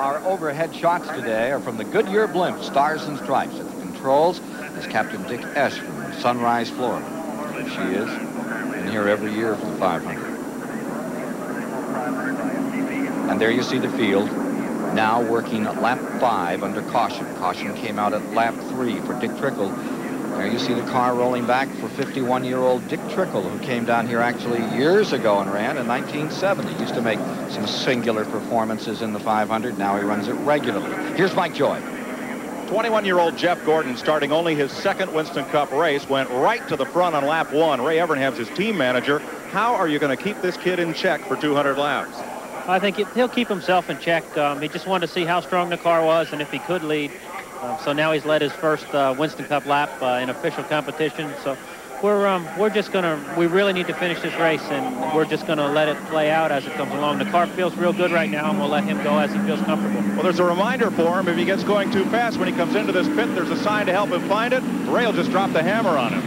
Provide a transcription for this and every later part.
our overhead shots today are from the Goodyear blimp, Stars and Stripes. At the controls is Captain Dick Esch from Sunrise, Florida. There she is, and here every year for the 500. And there you see the field, now working at lap 5 under caution. Caution came out at lap 3 for Dick Trickle. There you see the car rolling back for 51-year-old Dick Trickle, who came down here actually years ago and ran in 1970. He used to make some singular performances in the 500. Now he runs it regularly. Here's Mike Joy. 21-year-old Jeff Gordon, starting only his second Winston Cup race, went right to the front on lap 1. Ray Evernham's his team manager. How are you going to keep this kid in check for 200 laps? I think he'll keep himself in check. He just wanted to see how strong the car was and if he could lead. So now he's led his first Winston Cup lap in official competition. So we're just gonna, we really need to finish this race, and we're just gonna let it play out as it comes along. The car feels real good right now, and we'll let him go as he feels comfortable. Well, there's a reminder for him. If he gets going too fast when he comes into this pit, there's a sign to help him find it. Ray will just drop the hammer on him.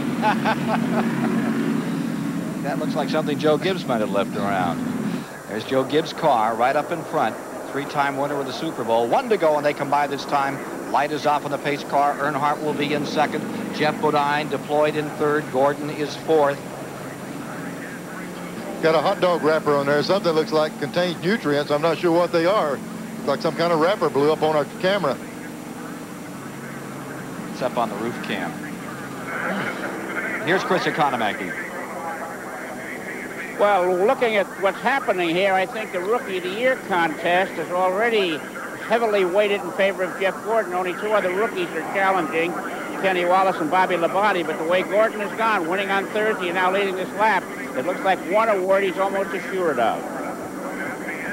That looks like something Joe Gibbs might have left around. There's Joe Gibbs' car right up in front. 3-time winner of the Super Bowl. 1 to go, and they come by this time. Light is off on the pace car. Earnhardt will be in second. Jeff Bodine deployed in third. Gordon is fourth. Got a hot dog wrapper on there. Something looks like contains nutrients. I'm not sure what they are. Looks like some kind of wrapper blew up on our camera. It's up on the roof cam. Here's Chris Economaki. Well, looking at what's happening here, I think the Rookie of the Year contest is already heavily weighted in favor of Jeff Gordon. Only 2 other rookies are challenging, Kenny Wallace and Bobby Labonte. But the way Gordon has gone, winning on Thursday and now leading this lap, it looks like one award he's almost assured of.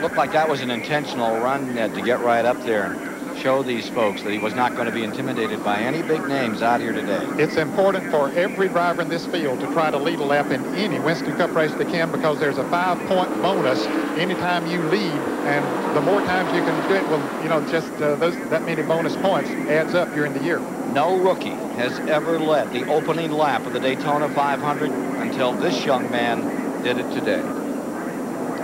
Looked like that was an intentional run, Ned, to get right up there and show these folks that he was not going to be intimidated by any big names out here today. It's important for every driver in this field to try to lead a lap in any Winston Cup race they can, because there's a 5-point bonus anytime you lead, and the more times you can do it, well, you know, just that many bonus points adds up during the year. No rookie has ever led the opening lap of the Daytona 500 until this young man did it today.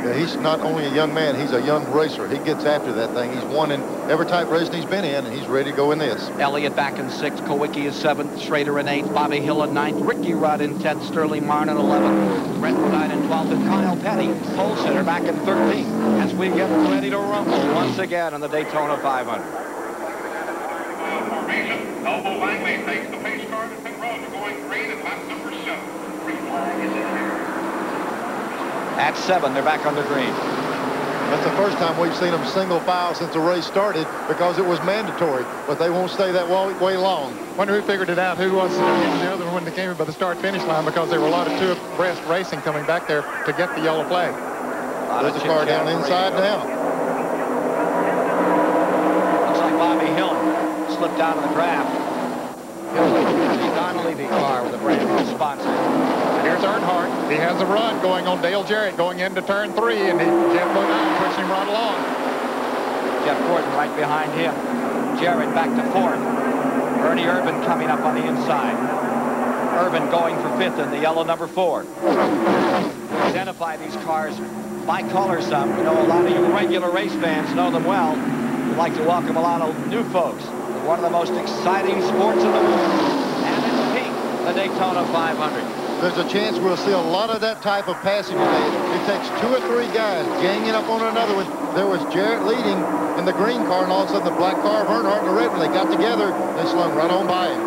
Yeah, he's not only a young man, he's a young racer. He gets after that thing. He's won in every type of racing he's been in, and he's ready to go in this. Elliott back in 6th, Kowicki is 7th, Schrader in 8th, Bobby Hill in 9th, Ricky Rudd in 10th, Sterling Martin in 11th, Brent Bodine in 12th, and Kyle Petty, pole sitter, back in 13th, as we get ready to rumble once again on the Daytona 500. Elbow Langley takes the pace car to pit road, going green at lap number 7. Green flag is in here. At 7, they're back under green. That's the first time we've seen them single file since the race started, because it was mandatory, but they won't stay that way long. Wonder who figured it out, who was the other one when they came in by the start-finish line, because there were a lot of two-abreast racing coming back there to get the yellow flag. There's the car down inside now. Looks like Bobby Hill slipped out of the draft. The Donnelly car with a brand new sponsor. And here's Earnhardt. He has a run going on Dale Jarrett going into turn 3, and Jeff Bodine pushing him right along. Jeff Gordon right behind him. Jarrett back to 4th. Bernie Urban coming up on the inside. Urban going for 5th in the yellow number 4. Identify these cars by color some. You know, a lot of you regular race fans know them well. We'd like to welcome a lot of new folks. One of the most exciting sports in the world. And it's pink, the Daytona 500. There's a chance we'll see a lot of that type of passing today. It takes 2 or 3 guys ganging up on another one. There was Jarrett leading in the green car, and all of a sudden the black car of Earnhardt and the red one, they got together, they slung right on by him.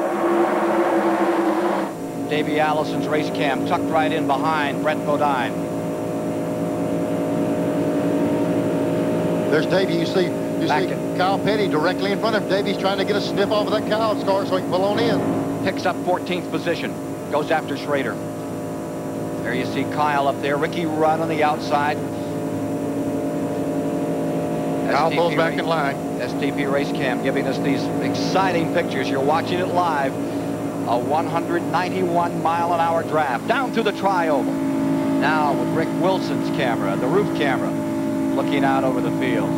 Davey Allison's race cam tucked right in behind Brent Bodine. There's Davey. You see Kyle Petty directly in front of him. Davey's trying to get a sniff off of that Kyle's car so he can pull on in. Picks up 14th position. Goes after Schrader. There you see Kyle up there. Ricky Rudd on the outside. Kyle pulls back in line. STP Race Cam giving us these exciting pictures. You're watching it live. A 191-mile-an-hour draft down through the tri-oval. Now with Rick Wilson's camera, the roof camera, looking out over the field.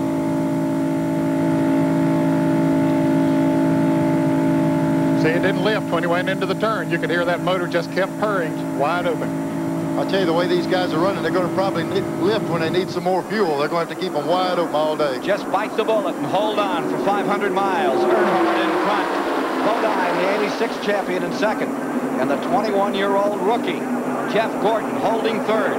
See, it didn't lift when he went into the turn. You could hear that motor just kept purring, wide open. I'll tell you, the way these guys are running, they're going to probably lift when they need some more fuel. They're going to have to keep them wide open all day. Just bite the bullet and hold on for 500 miles. Earnhardt in front. Bodine, the 86 champion, in second. And the 21-year-old rookie, Jeff Gordon, holding third.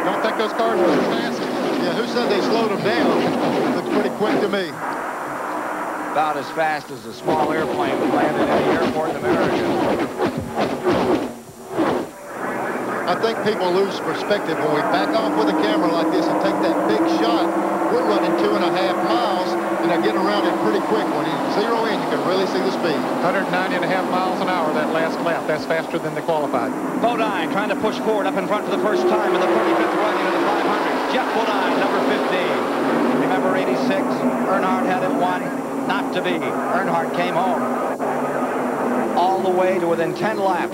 Don't think those cars were fast? Yeah, who said they slowed them down? Looks pretty quick to me. About as fast as a small airplane that landed in the airport in America. I think people lose perspective when we back off with a camera like this and take that big shot. We're running 2.5 miles, and they're getting around it pretty quick. When you zero in, you can really see the speed. 190.5 miles an hour that last lap. That's faster than the qualified. Bodine trying to push forward up in front for the first time in the 35th run into the 500. Jeff Bodine, number 15. Remember 86? Earnhardt had it won. Not to be. Earnhardt came home all the way to within 10 laps.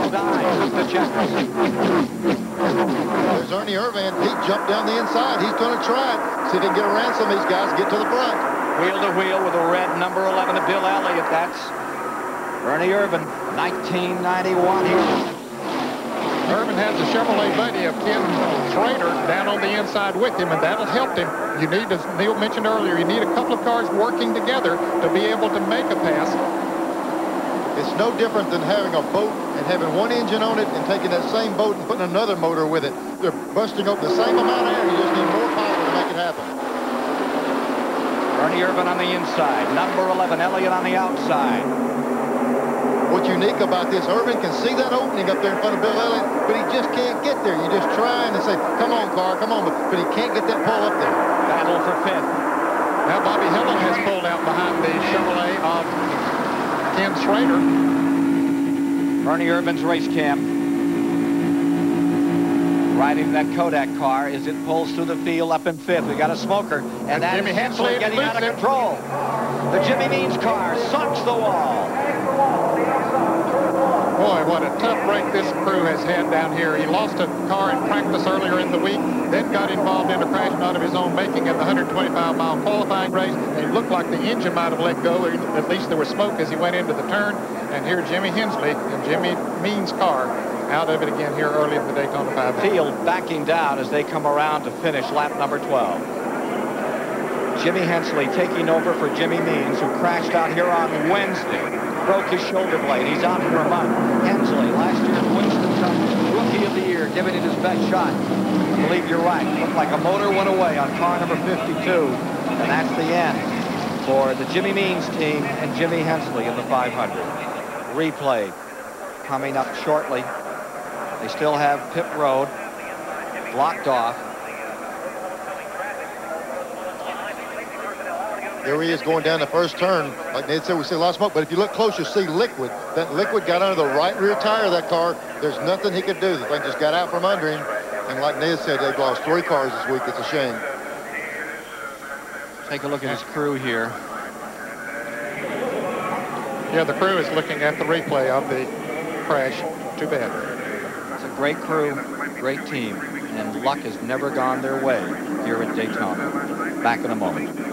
Bodine, the checkers. There's Ernie Irvan. He jumped down the inside. He's going to try it. See if he can get around some of these guys, get to the front. Wheel to wheel with a red number 11 to Bill Elliott. That's Ernie Irvan, 1991 here. Irvan has a Chevrolet buddy of Ken Schrader down on the inside with him, and that'll help him. You need, as Neil mentioned earlier, you need a couple of cars working together to be able to make a pass. It's no different than having a boat and having one engine on it and taking that same boat and putting another motor with it. They're busting open the same amount of air. You just need more power to make it happen. Ernie Irvan on the inside. Number 11, Elliott on the outside. What's unique about this, Irvan can see that opening up there in front of Bill Elliott, but he just can't get there. You just try and say, come on, car, come on, but he can't get that pull up there. Battle for fifth. Now Bobby Hillin has pulled out behind the Chevrolet of Ken Schrader. Ernie Irvan's race cam. Riding that Kodak car as it pulls through the field up in fifth. We got a smoker, and that Jimmy is Hensley getting out of control. The Jimmy Means car socks the wall. Boy, what a tough break this crew has had down here. He lost a car in practice earlier in the week, then got involved in a crash not of his own making in the 125-mile qualifying race. And it looked like the engine might have let go, or at least there was smoke as he went into the turn. And here Jimmy Hensley and Jimmy Means' car out of it again here early in the Daytona 500. Field backing down as they come around to finish lap number 12. Jimmy Hensley taking over for Jimmy Means, who crashed out here on Wednesday. Broke his shoulder blade. He's out for a month. Hensley, last year's Winston Cup Rookie of the Year, giving it his best shot. I believe you're right. Looked like a motor went away on car number 52. And that's the end for the Jimmy Means team and Jimmy Hensley in the 500. Replay coming up shortly. They still have pit road blocked off. There he is going down the first turn. Like Ned said, we see a lot of smoke, but if you look close, you'll see liquid. That liquid got under the right rear tire of that car. There's nothing he could do. The thing just got out from under him. And like Ned said, they've lost 3 cars this week. It's a shame. Take a look at his crew here. Yeah, the crew is looking at the replay of the crash. Too bad. It's a great crew, great team, and luck has never gone their way here at Daytona. Back in a moment.